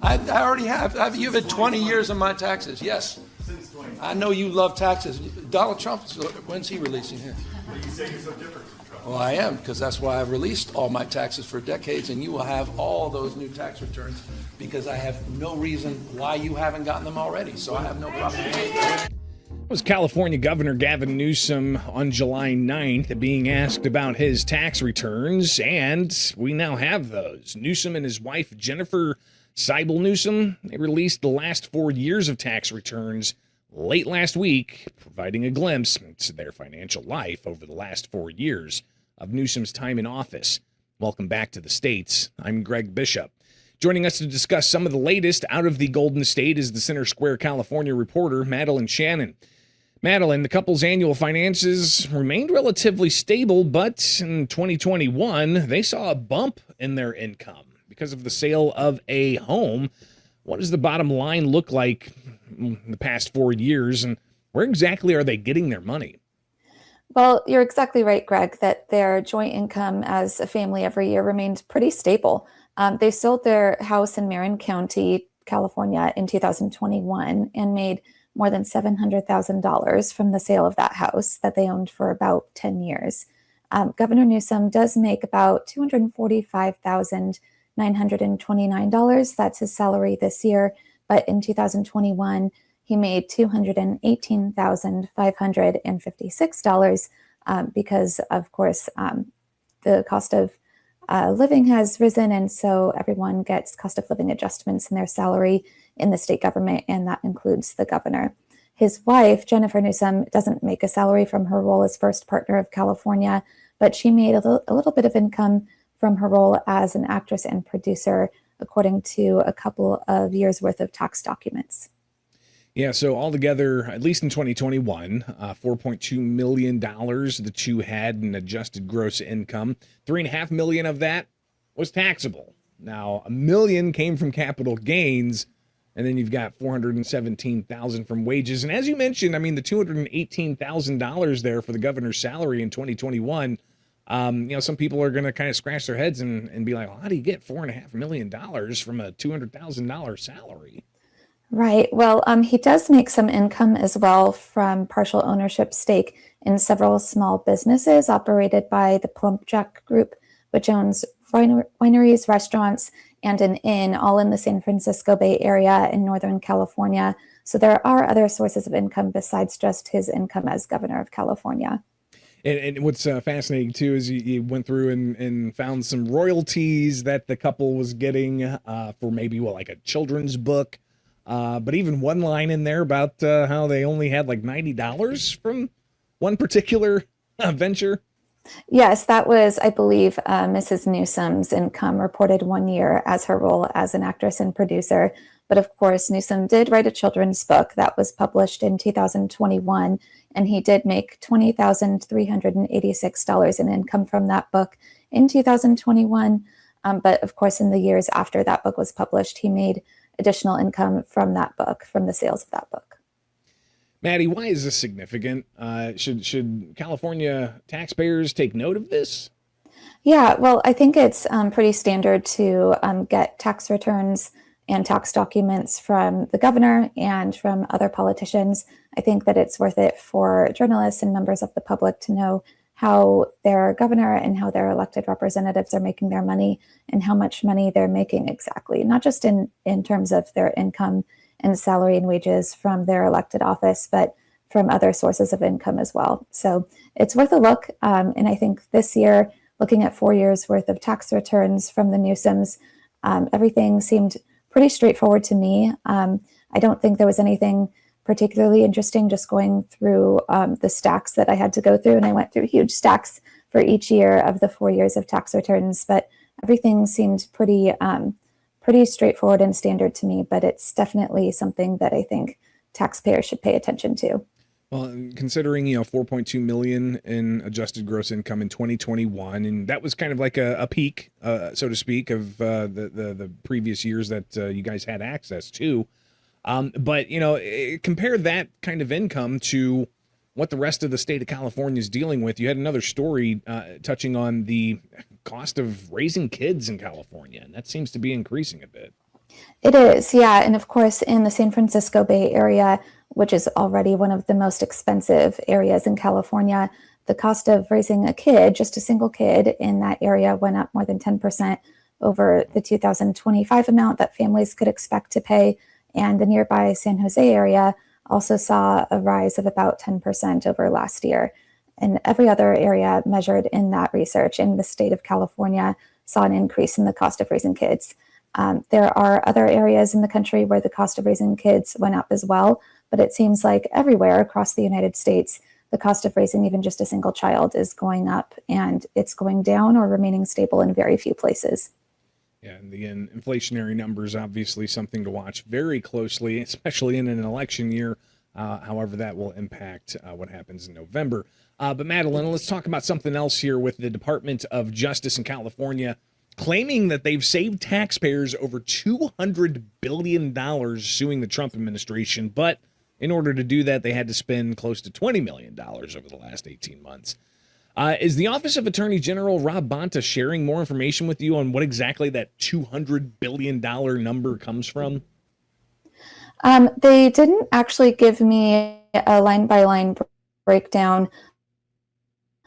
I already have. You've had 20 years of my taxes, yes. Since 20. I know you love taxes. Donald Trump, when's he releasing his? But you say you're so different from Trump. Well, I am, because that's why I've released all my taxes for decades, and you will have all those new tax returns, because I have no reason why you haven't gotten them already, so I have no problem. It was California Governor Gavin Newsom on July 9th being asked about his tax returns, and we now have those. Newsom and his wife, Jennifer Seibel Newsom, they released the last 4 years of tax returns late last week, providing a glimpse into their financial life over the last 4 years of Newsom's time in office. Welcome back to the States. I'm Greg Bishop. Joining us to discuss some of the latest out of the Golden State is the Center Square, California reporter, Madeline Shannon. Madeline, the couple's annual finances remained relatively stable, but in 2021, they saw a bump in their income because of the sale of a home. What does the bottom line look like in the past 4 years, and where exactly are they getting their money? Well, you're exactly right, Greg, that their joint income as a family every year remained pretty stable. They sold their house in Marin County, California in 2021 and made more than $700,000 from the sale of that house that they owned for about 10 years. Governor Newsom does make about $245,929. That's his salary this year. But in 2021, he made $218,556 because, of course, the cost of living has risen, and so everyone gets cost of living adjustments in their salary in the state government, and that includes the governor. His wife, Jennifer Newsom, doesn't make a salary from her role as first partner of California, but she made a little bit of income from her role as an actress and producer, according to a couple of years' worth of tax documents. Yeah, so altogether, at least in 2021, $4.2 million the two had in adjusted gross income. $3.5 million of that was taxable. Now, $1 million came from capital gains, and then you've got $417,000 from wages. And as you mentioned, I mean, the $218,000 there for the governor's salary in 2021, some people are going to kind of scratch their heads and be like, well, how do you get $4.5 million from a $200,000 salary? Right. Well, he does make some income as well from partial ownership stake in several small businesses operated by the Plumpjack Group, which owns wineries, restaurants, and an inn, all in the San Francisco Bay Area in Northern California. So there are other sources of income besides just his income as governor of California. And what's fascinating, too, is you went through and found some royalties that the couple was getting for maybe, like a children's book. But even one line in there about how they only had like $90 from one particular venture. Yes, that was, I believe, Mrs. Newsom's income reported 1 year as her role as an actress and producer. But of course, Newsom did write a children's book that was published in 2021, and he did make $20,386 in income from that book in 2021. But of course, in the years after that book was published, he made additional income from that book, from the sales of that book. Maddie, why is this significant? Should California taxpayers take note of this? Yeah, well, I think it's pretty standard to get tax returns and tax documents from the governor and from other politicians. I think that it's worth it for journalists and members of the public to know how their governor and how their elected representatives are making their money and how much money they're making exactly, not just in terms of their income and salary and wages from their elected office, but from other sources of income as well. So it's worth a look. And I think this year, looking at 4 years worth of tax returns from the Newsoms, everything seemed pretty straightforward to me. I don't think there was anything particularly interesting just going through the stacks that I had to go through. And I went through huge stacks for each year of the 4 years of tax returns, but everything seemed pretty straightforward and standard to me, but it's definitely something that I think taxpayers should pay attention to. Well, considering, $4.2 million in adjusted gross income in 2021, and that was kind of like a peak, so to speak, of the previous years that you guys had access to. But, compare that kind of income to what the rest of the state of California is dealing with. You had another story touching on the cost of raising kids in California, and that seems to be increasing a bit. It is, yeah. And of course, in the San Francisco Bay Area, which is already one of the most expensive areas in California, the cost of raising a kid, just a single kid in that area, went up more than 10% over the 2025 amount that families could expect to pay. And the nearby San Jose area also saw a rise of about 10% over last year. And every other area measured in that research in the state of California saw an increase in the cost of raising kids. There are other areas in the country where the cost of raising kids went up as well, but it seems like everywhere across the United States, the cost of raising even just a single child is going up, and it's going down or remaining stable in very few places. Yeah, and the inflationary numbers, obviously something to watch very closely, especially in an election year. However, that will impact what happens in November. But Madeline, let's talk about something else here with the Department of Justice in California claiming that they've saved taxpayers over $200 billion suing the Trump administration. But in order to do that, they had to spend close to $20 million over the last 18 months. Is the Office of Attorney General Rob Bonta sharing more information with you on what exactly that $200 billion number comes from? They didn't actually give me a line-by-line breakdown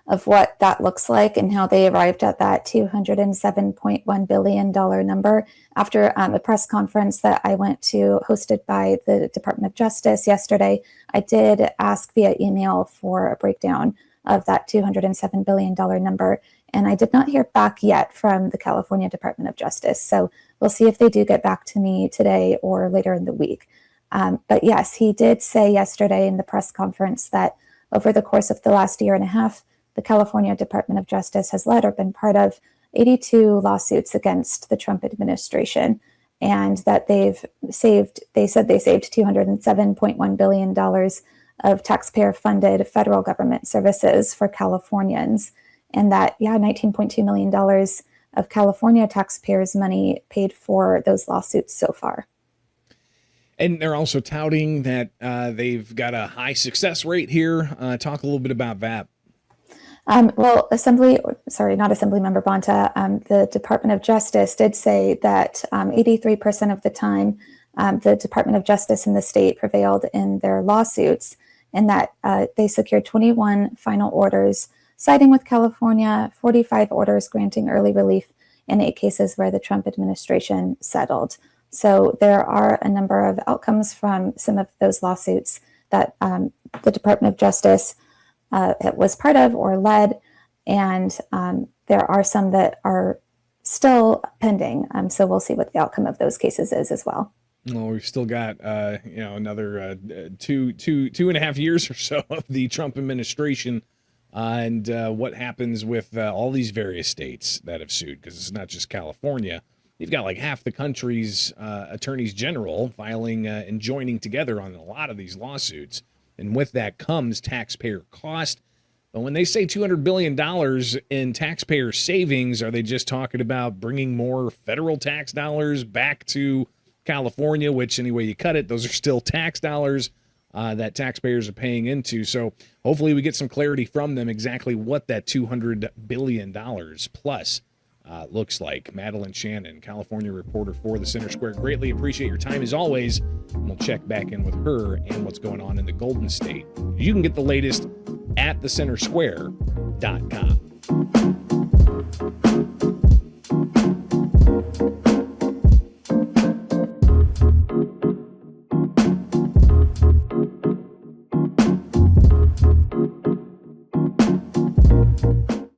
of what that looks like and how they arrived at that $207.1 billion number. After a press conference that I went to hosted by the Department of Justice yesterday, I did ask via email for a breakdown of that $207 billion number, and I did not hear back yet from the California Department of Justice. So we'll see if they do get back to me today or later in the week. But yes, he did say yesterday in the press conference that over the course of the last year and a half, the California Department of Justice has led or been part of 82 lawsuits against the Trump administration, and that they said they saved $207.1 billion of taxpayer-funded federal government services for Californians, and that, $19.2 million of California taxpayers' money paid for those lawsuits so far. And they're also touting that they've got a high success rate here. Talk a little bit about that. Well, not Assemblymember Bonta, the Department of Justice did say that 83% of the time the Department of Justice in the state prevailed in their lawsuits, and that they secured 21 final orders siding with California, 45 orders granting early relief, and 8 cases where the Trump administration settled. So there are a number of outcomes from some of those lawsuits that the Department of Justice was part of or led, and there are some that are still pending. So we'll see what the outcome of those cases is as well. Well, we've still got another two and a half years or so of the Trump administration, and what happens with all these various states that have sued, because it's not just California. You've got like half the country's attorneys general filing and joining together on a lot of these lawsuits. And with that comes taxpayer cost. But when they say $200 billion in taxpayer savings, are they just talking about bringing more federal tax dollars back to California, which any way you cut it, those are still tax dollars that taxpayers are paying into. So hopefully we get some clarity from them exactly what that $200 billion plus looks like. Madeline Shannon, California reporter for the Center Square. Greatly appreciate your time as always. And we'll check back in with her and what's going on in the Golden State. You can get the latest at thecentersquare.com.